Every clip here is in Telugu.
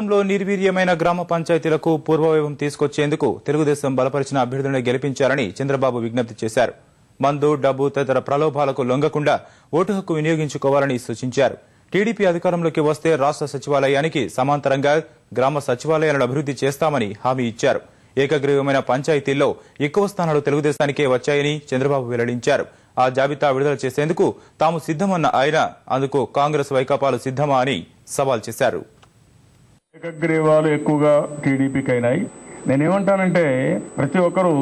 లో నిర్వీర్యమైన గ్రామ పంచాయతీలకు పూర్వవైభవం తీసుకొచ్చేందుకు తెలుగుదేశం బలపరిచిన అభ్యర్థులను గెలిపించాలని చంద్రబాబు విజ్ఞప్తి చేశారు. మందు, డబ్బు తదితర ప్రలోభాలకు లొంగకుండా ఓటు హక్కు వినియోగించుకోవాలని సూచించారు. టీడీపీ అధికారంలోకి వస్తే రాష్ట్ర సచివాలయానికి సమాంతరంగా గ్రామ సచివాలయాలను అభివృద్ధి చేస్తామని హామీ ఇచ్చారు. ఏకగ్రీవమైన పంచాయతీల్లో ఎక్కువ స్థానాలు తెలుగుదేశానికే వచ్చాయని చంద్రబాబు వెల్లడించారు. ఆ జాబితా విడుదల చేసేందుకు తాము సిద్దమన్న ఆయన అందుకు కాంగ్రెస్ వైకాపాలు సిద్దమా అని సవాల్ చేశారు. ఏకగ్రీవాలు ఎక్కువగా టీడీపీకి అయినాయి. నేనేమంటానంటే ప్రతి ఒక్కరు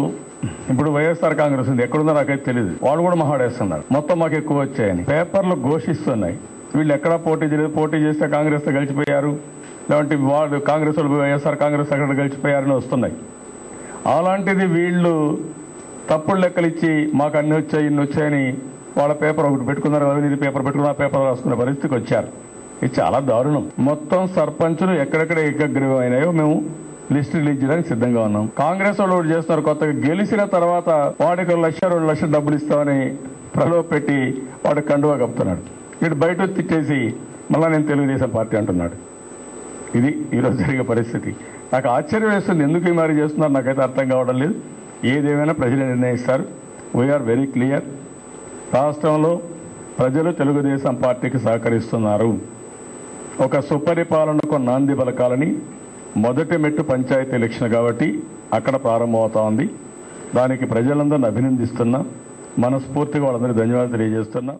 ఇప్పుడు వైఎస్ఆర్ కాంగ్రెస్ ఉంది, ఎక్కడుందో నాకైతే తెలియదు, వాళ్ళు కూడా మహాడేస్తున్నారు మొత్తం మాకు ఎక్కువ వచ్చాయని పేపర్లు ఘోషిస్తున్నాయి. వీళ్ళు ఎక్కడా పోటీ చేయలేదు, పోటీ చేస్తే కాంగ్రెస్ తో గెలిచిపోయారు, లేదంటే వాళ్ళు కాంగ్రెస్ వాళ్ళు వైఎస్ఆర్ కాంగ్రెస్ అక్కడ గెలిచిపోయారని వస్తున్నాయి. అలాంటిది వీళ్ళు తప్పుడు లెక్కలు ఇచ్చి మాకు అన్ని వచ్చాయి ఇన్ని వచ్చాయని వాళ్ళ పేపర్ ఒకటి పెట్టుకున్నారు, అవినీతి పేపర్ పెట్టుకున్న పేపర్ రాసుకునే పరిస్థితికి వచ్చారు. ఇది చాలా దారుణం. మొత్తం సర్పంచులు ఎక్కడెక్కడ ఏకగ్రీవం అయినాయో మేము లిస్ట్ రిలీజ్ చేయడానికి సిద్ధంగా ఉన్నాం. కాంగ్రెస్ వాళ్ళు ఒకటి చేస్తున్నారు, కొత్తగా గెలిచిన తర్వాత వాడికి 1 లక్ష 2 లక్షలు డబ్బులు ఇస్తామని ప్రలోభ పెట్టి వాడు కండువా కప్పుతున్నాడు. వీడు బయట తిట్టేసి మళ్ళా నేను తెలుగుదేశం పార్టీ అంటున్నాడు. ఇది ఈరోజు జరిగే పరిస్థితి. నాకు ఆశ్చర్యం వేస్తుంది, ఎందుకు ఈ మరి చేస్తున్నారు నాకైతే అర్థం కావడం లేదు. ఏదేమైనా ప్రజలు నిర్ణయిస్తారు. We are very clear. రాష్ట్రంలో ప్రజలు తెలుగుదేశం పార్టీకి సహకరిస్తున్నారు. ఒక సుపరిపాలనకు నాంది పలకాలని మొదటి మెట్టు పంచాయతీ ఎలక్షన్ కాబట్టి అక్కడ ప్రారంభమవుతా ఉంది. దానికి ప్రజలందరినీ అభినందిస్తున్నా, మనస్ఫూర్తిగా వాళ్ళందరికీ ధన్యవాదాలు తెలియజేస్తున్నా.